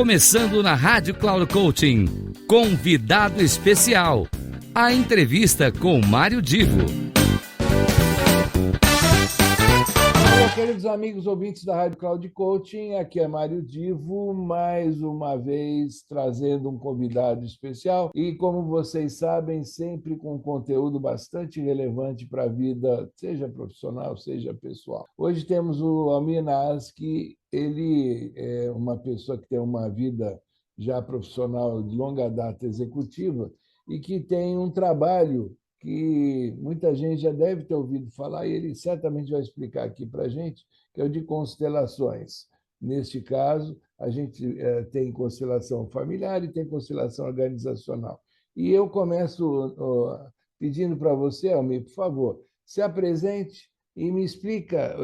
Começando na Rádio Cloud Coaching, convidado especial, a entrevista com Mário Divo. Olá, queridos amigos ouvintes da Rádio Cloud Coaching, aqui é Mário Divo, mais uma vez trazendo um convidado especial e, como vocês sabem, sempre com conteúdo bastante relevante para a vida, seja profissional, seja pessoal. Hoje temos o Almir Nas, que ele é uma pessoa que tem uma vida já profissional de longa data executiva e que tem um trabalho que muita gente já deve ter ouvido falar, e ele certamente vai explicar aqui para a gente, que é o de constelações. Neste caso, a gente tem constelação familiar e tem constelação organizacional. E eu começo pedindo para você, Almir, por favor, se apresente e me explica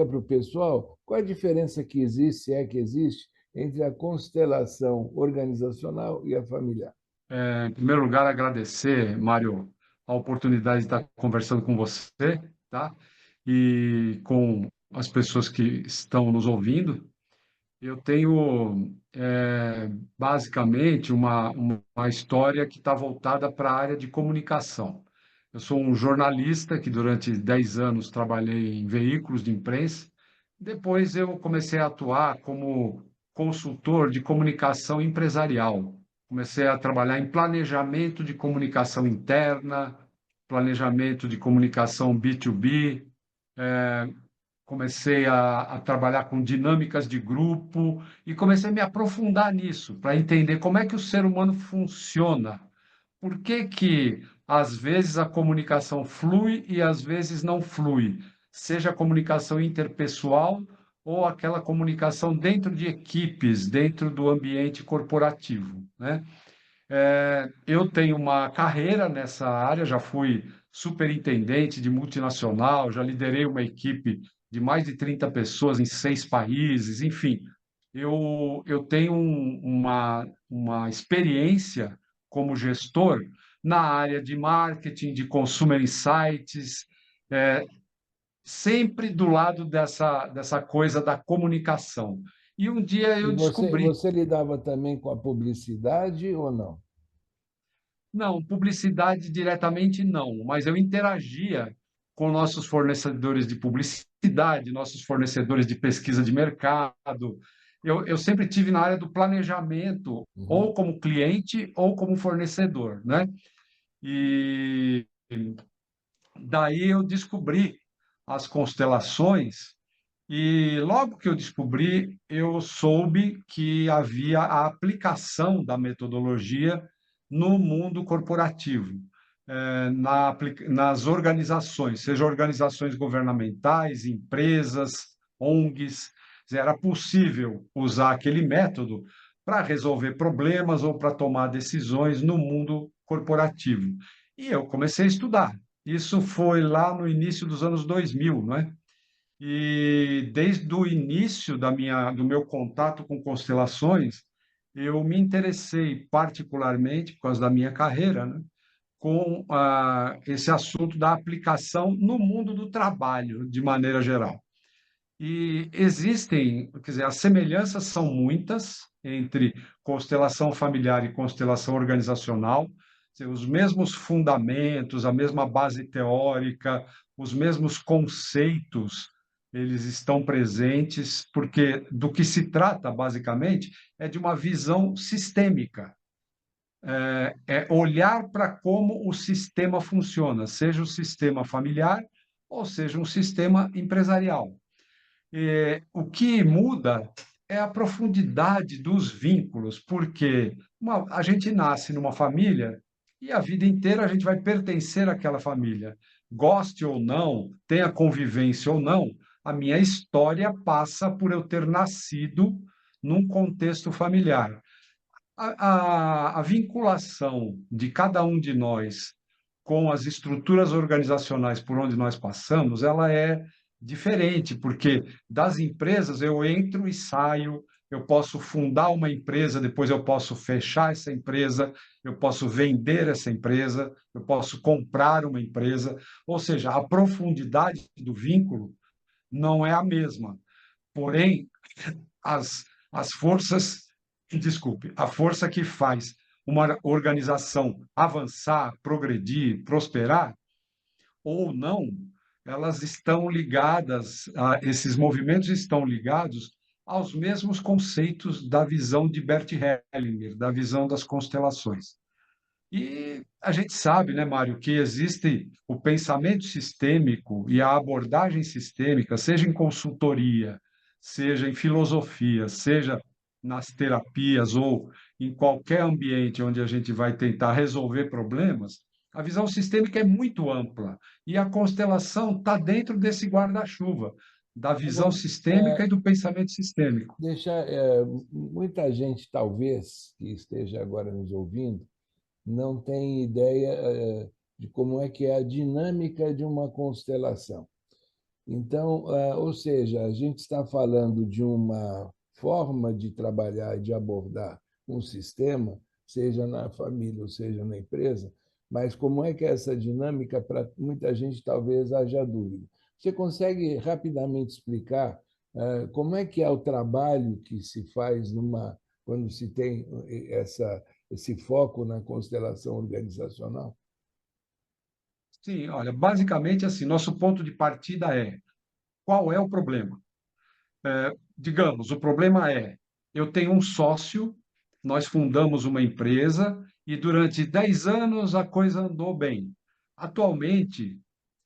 para o pessoal qual a diferença que existe, se é que existe, entre a constelação organizacional e a familiar. Em primeiro lugar, agradecer, Mário, a oportunidade de estar conversando com você, tá? E com as pessoas que estão nos ouvindo. Eu tenho, basicamente, uma história que está voltada para a área de comunicação. Eu sou um jornalista que, durante 10 anos, trabalhei em veículos de imprensa. Depois, eu comecei a atuar como consultor de comunicação empresarial. Comecei a trabalhar em planejamento de comunicação interna, planejamento de comunicação B2B, comecei a trabalhar com dinâmicas de grupo e comecei a me aprofundar nisso, para entender como é que o ser humano funciona. Por que que, às vezes, a comunicação flui e, às vezes, não flui? Seja a comunicação interpessoal ou aquela comunicação dentro de equipes, dentro do ambiente corporativo, né? Eu tenho uma carreira nessa área, já fui superintendente de multinacional, já liderei uma equipe de mais de 30 pessoas em 6 países, enfim. Eu tenho uma experiência como gestor na área de marketing, de consumer insights, sempre do lado dessa coisa da comunicação. E um dia E eu você, descobri. você lidava também com a publicidade ou não? Não, publicidade diretamente não, mas eu interagia com nossos fornecedores de publicidade, nossos fornecedores de pesquisa de mercado. Eu sempre tive na área do planejamento, ou Uhum. como cliente ou como fornecedor, né? E daí eu descobri as constelações e logo que eu descobri, eu soube que havia a aplicação da metodologia no mundo corporativo, nas organizações, seja organizações governamentais, empresas, ONGs. Era possível usar aquele método para resolver problemas ou para tomar decisões no mundo corporativo. E eu comecei a estudar. Isso foi lá no início dos anos 2000, não é? E desde o início do meu contato com constelações, eu me interessei particularmente, por causa da minha carreira, né, com esse assunto da aplicação no mundo do trabalho, de maneira geral. E existem, quer dizer, as semelhanças são muitas entre constelação familiar e constelação organizacional, quer dizer, os mesmos fundamentos, a mesma base teórica, os mesmos conceitos, eles estão presentes, porque do que se trata, basicamente, é de uma visão sistêmica, é olhar para como o sistema funciona, seja o sistema familiar ou seja um sistema empresarial. O que muda é a profundidade dos vínculos, porque a gente nasce numa família e a vida inteira a gente vai pertencer àquela família. Goste ou não, tenha convivência ou não, a minha história passa por eu ter nascido num contexto familiar. A vinculação de cada um de nós com as estruturas organizacionais por onde nós passamos, ela é diferente, porque das empresas eu entro e saio, eu posso fundar uma empresa, depois eu posso fechar essa empresa, eu posso vender essa empresa, eu posso comprar uma empresa, ou seja, a profundidade do vínculo não é a mesma. Porém, as forças desculpe, a força que faz uma organização avançar, progredir, prosperar, ou não, elas estão ligadas, esses movimentos estão ligados aos mesmos conceitos da visão de Bert Hellinger, da visão das constelações. E a gente sabe, né, Mário, que existe o pensamento sistêmico e a abordagem sistêmica, seja em consultoria, seja em filosofia, seja nas terapias ou em qualquer ambiente onde a gente vai tentar resolver problemas, a visão sistêmica é muito ampla e a constelação está dentro desse guarda-chuva da visão Agora, sistêmica e do pensamento sistêmico. muita gente, talvez, que esteja agora nos ouvindo, não tem ideia de como é que é a dinâmica de uma constelação. Então, ou seja, a gente está falando de uma forma de trabalhar e de abordar um sistema, seja na família ou seja na empresa, mas como é que é essa dinâmica, para muita gente talvez haja dúvida. Você consegue rapidamente explicar como é que é o trabalho que se faz quando se tem esse foco na constelação organizacional? Sim, olha, basicamente assim, nosso ponto de partida é: qual é o problema? Digamos, o problema é, eu tenho um sócio, nós fundamos uma empresa e durante 10 anos a coisa andou bem. Atualmente,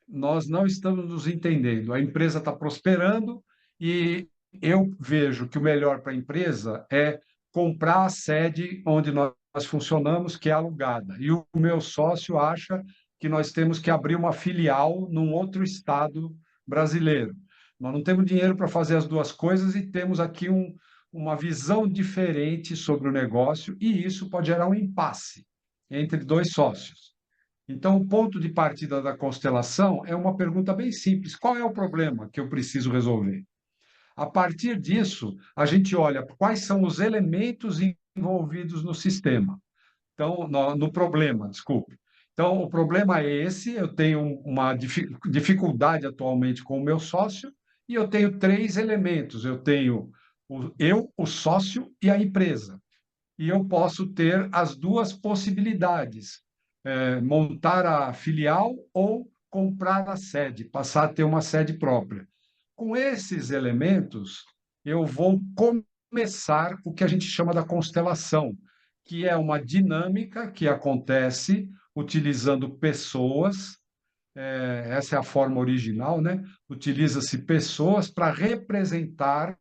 nós não estamos nos entendendo. A empresa está prosperando e eu vejo que o melhor para a empresa é comprar a sede onde nós funcionamos, que é alugada. E o meu sócio acha que nós temos que abrir uma filial num outro estado brasileiro. Nós não temos dinheiro para fazer as duas coisas e temos aqui uma visão diferente sobre o negócio, e isso pode gerar um impasse entre dois sócios. Então, o ponto de partida da constelação é uma pergunta bem simples: qual é o problema que eu preciso resolver? A partir disso, a gente olha quais são os elementos envolvidos no sistema. Então, no problema, desculpe. Então, o problema é esse: eu tenho uma dificuldade atualmente com o meu sócio, e eu tenho três elementos. Eu tenho o sócio e a empresa. E eu posso ter as duas possibilidades: montar a filial ou comprar a sede, passar a ter uma sede própria. Com esses elementos, eu vou começar o que a gente chama da constelação, que é uma dinâmica que acontece utilizando pessoas. Essa é a forma original, né? Utiliza-se pessoas para representar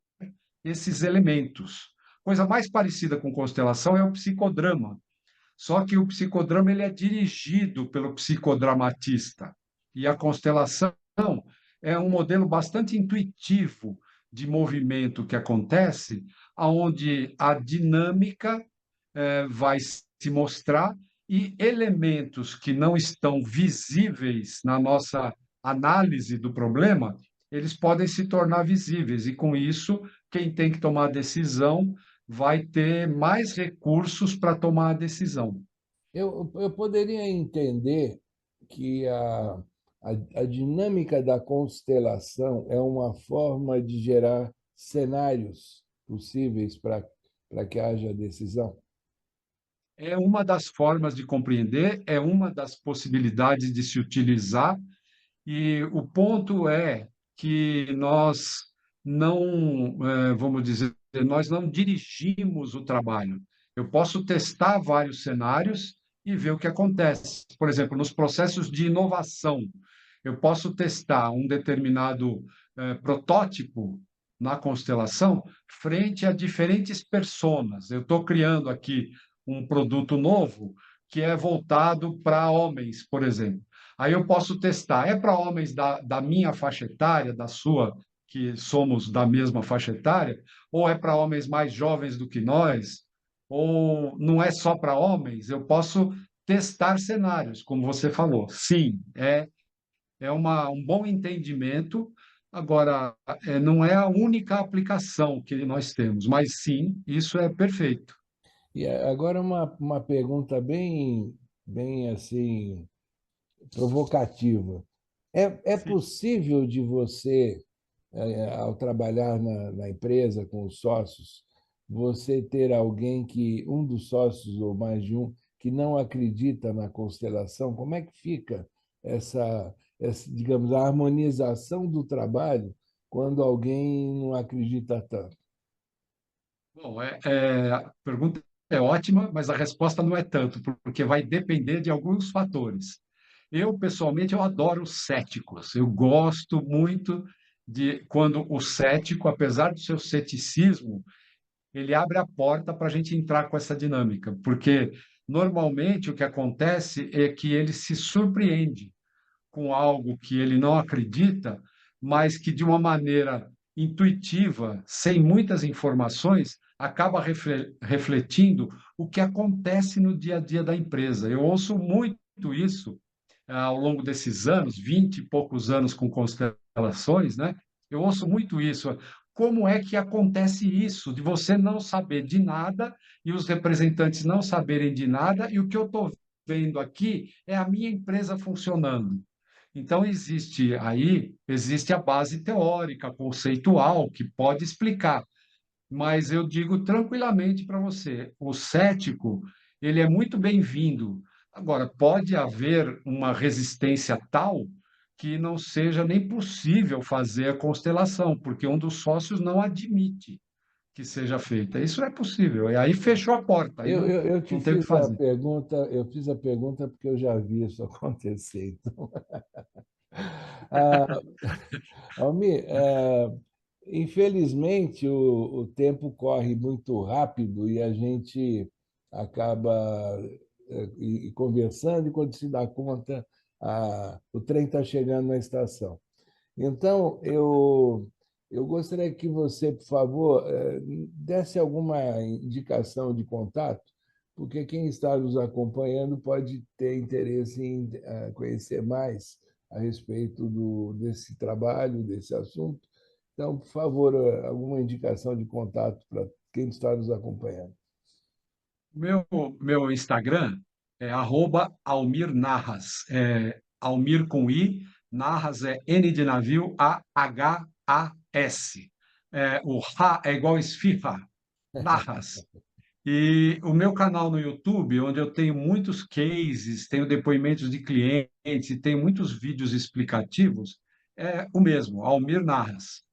esses elementos. Coisa mais parecida com constelação é o psicodrama. Só que o psicodrama ele é dirigido pelo psicodramatista. E a constelação é um modelo bastante intuitivo de movimento que acontece, onde a dinâmica vai se mostrar e elementos que não estão visíveis na nossa análise do problema, eles podem se tornar visíveis. E com isso, quem tem que tomar a decisão vai ter mais recursos para tomar a decisão. Eu poderia entender que a dinâmica da constelação é uma forma de gerar cenários possíveis para que haja decisão. É uma das formas de compreender, é uma das possibilidades de se utilizar, e o ponto é que nós não, vamos dizer, nós não dirigimos o trabalho. Eu posso testar vários cenários e ver o que acontece. Por exemplo, nos processos de inovação, eu posso testar um determinado protótipo na constelação frente a diferentes personas. Eu estou criando aqui um produto novo que é voltado para homens, por exemplo. Aí eu posso testar, é para homens da minha faixa etária, da sua, que somos da mesma faixa etária, ou é para homens mais jovens do que nós, ou não é só para homens? Eu posso testar cenários, como você falou. Sim, um bom entendimento. Agora, não é a única aplicação que nós temos, mas sim, isso é perfeito. E agora uma pergunta bem assim provocativa. É Sim. possível de você, ao trabalhar na empresa com os sócios, você ter alguém que, um dos sócios ou mais de um, que não acredita na constelação? Como é que fica digamos, a harmonização do trabalho quando alguém não acredita tanto? Bom, a pergunta é ótima, mas a resposta não é tanto, porque vai depender de alguns fatores. Eu, pessoalmente, eu adoro os céticos. Eu gosto muito de quando o cético, apesar do seu ceticismo, ele abre a porta para a gente entrar com essa dinâmica, porque normalmente o que acontece é que ele se surpreende com algo que ele não acredita, mas que de uma maneira intuitiva, sem muitas informações, acaba refletindo o que acontece no dia a dia da empresa. Eu ouço muito isso ao longo desses anos, 20 e poucos anos com constelações, né? Eu ouço muito isso. Como é que acontece isso, de você não saber de nada e os representantes não saberem de nada, e o que eu estou vendo aqui é a minha empresa funcionando. Então, existe a base teórica, conceitual, que pode explicar, mas eu digo tranquilamente para você, o cético, ele é muito bem-vindo. Agora, pode haver uma resistência tal que não seja nem possível fazer a constelação, porque um dos sócios não admite que seja feita. Isso é possível, e aí fechou a porta, aí Eu te não tem o que fiz a fazer. pergunta, eu fiz a pergunta porque eu já vi isso acontecer. Então, ah, Almir, infelizmente o tempo corre muito rápido e a gente acaba conversando e quando se dá conta, o trem está chegando na estação. Então, eu gostaria que você, por favor, desse alguma indicação de contato, porque quem está nos acompanhando pode ter interesse em conhecer mais a respeito desse trabalho, desse assunto. Então, por favor, alguma indicação de contato para quem está nos acompanhando. Meu, meu Instagram é @Almir Narras. Almir com I, Narras é N de navio, Ahas. O Ra é igual esfirra, Narras. E o meu canal no YouTube, onde eu tenho muitos cases, tenho depoimentos de clientes e tenho muitos vídeos explicativos, é o mesmo, Almir Narras.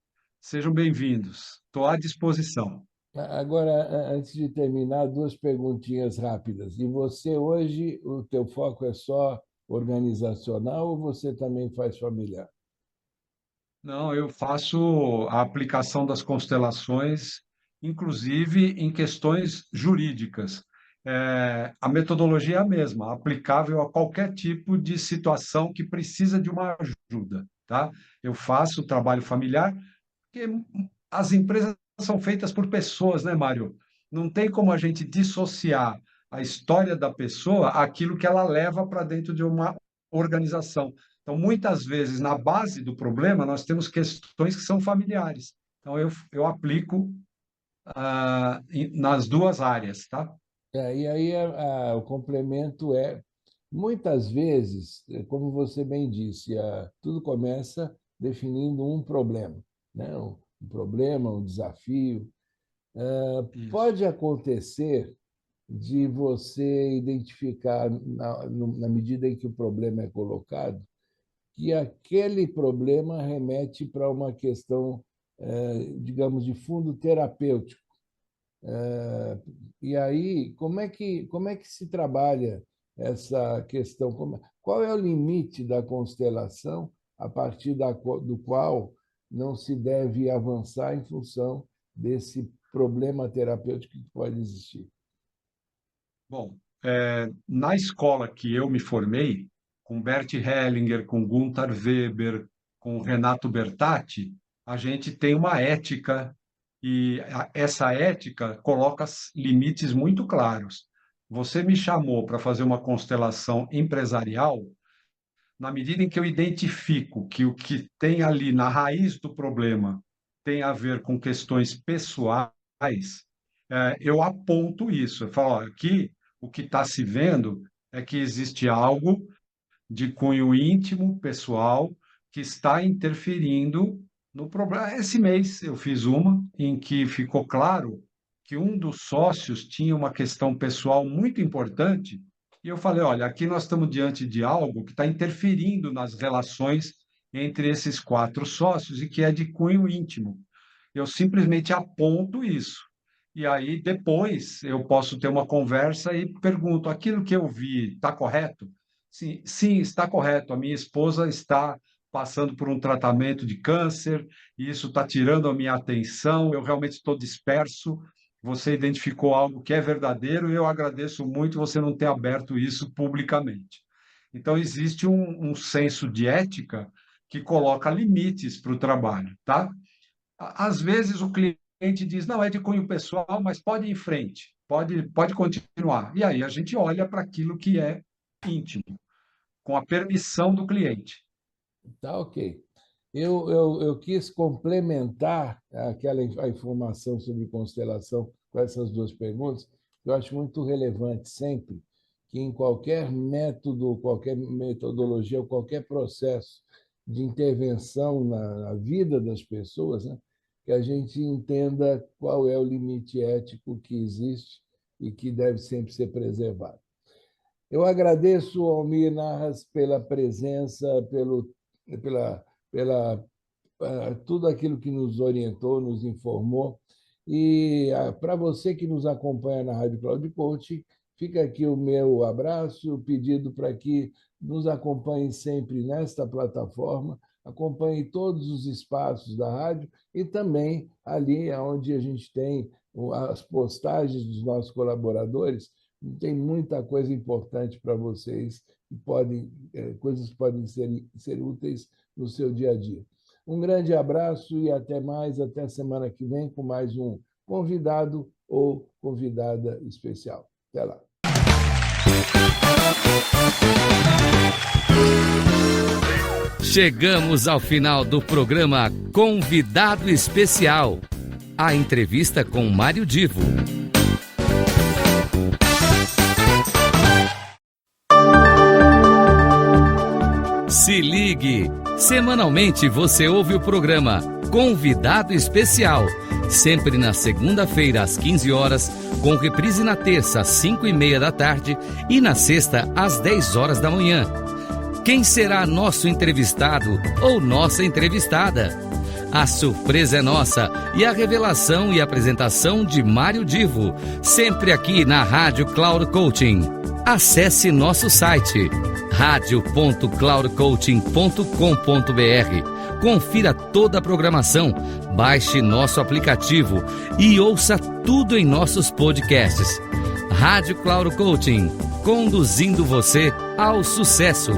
Sejam bem-vindos. Estou à disposição. Agora, antes de terminar, duas perguntinhas rápidas. E você hoje, o teu foco é só organizacional ou você também faz familiar? Não, eu faço a aplicação das constelações, inclusive em questões jurídicas. A metodologia é a mesma, aplicável a qualquer tipo de situação que precisa de uma ajuda, tá? Eu faço o trabalho familiar, porque as empresas são feitas por pessoas, né, Mário? Não tem como a gente dissociar a história da pessoa aquilo que ela leva para dentro de uma organização. Então, muitas vezes, na base do problema, nós temos questões que são familiares. Então, eu aplico nas duas áreas, tá? E aí o complemento é, muitas vezes, como você bem disse, tudo começa definindo um problema, né? Um problema, um desafio. Isso. Pode acontecer de você identificar, na medida em que o problema é colocado, que aquele problema remete para uma questão, digamos, de fundo terapêutico. E aí, como é que se trabalha essa questão? Qual é o limite da constelação a partir do qual não se deve avançar em função desse problema terapêutico que pode existir? Bom, na escola que eu me formei, com Bert Hellinger, com Gunther Weber, com Renato Bertatti, a gente tem uma ética e essa ética coloca limites muito claros. Você me chamou para fazer uma constelação empresarial, na medida em que eu identifico que o que tem ali na raiz do problema tem a ver com questões pessoais, eu aponto isso. Eu falo, ó, aqui o que está se vendo é que existe algo de cunho íntimo, pessoal, que está interferindo no problema. Esse mês eu fiz uma em que ficou claro que um dos sócios tinha uma questão pessoal muito importante, e eu falei, olha, aqui nós estamos diante de algo que está interferindo nas relações entre esses 4 sócios e que é de cunho íntimo. Eu simplesmente aponto isso. E aí, depois, eu posso ter uma conversa e pergunto, aquilo que eu vi está correto? Sim, sim, está correto. A minha esposa está passando por um tratamento de câncer, e isso está tirando a minha atenção, eu realmente estou disperso. Você identificou algo que é verdadeiro e eu agradeço muito você não ter aberto isso publicamente. Então, existe um senso de ética que coloca limites para o trabalho, tá? Às vezes o cliente diz, não, é de cunho pessoal, mas pode ir em frente, pode continuar. E aí a gente olha para aquilo que é íntimo, com a permissão do cliente. Tá ok. Eu quis complementar a informação sobre constelação com essas 2 perguntas, que eu acho muito relevante sempre, que em qualquer método, qualquer metodologia, ou qualquer processo de intervenção na vida das pessoas, né, que a gente entenda qual é o limite ético que existe e que deve sempre ser preservado. Eu agradeço ao Almir Narras pela presença, pela tudo aquilo que nos orientou, nos informou. E para você que nos acompanha na Rádio Cloud Coaching, fica aqui o meu abraço, o pedido para que nos acompanhe sempre nesta plataforma, acompanhe todos os espaços da rádio e também ali onde a gente tem as postagens dos nossos colaboradores. Tem muita coisa importante para vocês, coisas que podem ser úteis no seu dia a dia. Um grande abraço e até mais, até a semana que vem com mais um convidado ou convidada especial. Até lá. Chegamos ao final do programa Convidado Especial. A entrevista com Mário Divo. Se ligue! Semanalmente você ouve o programa Convidado Especial, sempre na segunda-feira às 15 horas, com reprise na terça às 5:30 da tarde e na sexta às 10 horas da manhã. Quem será nosso entrevistado ou nossa entrevistada? A surpresa é nossa e a revelação e apresentação de Mário Divo, sempre aqui na Rádio Cloud Coaching. Acesse nosso site radio.cloudcoaching.com.br. Confira toda a programação, baixe nosso aplicativo e ouça tudo em nossos podcasts. Rádio Cloud Coaching, conduzindo você ao sucesso.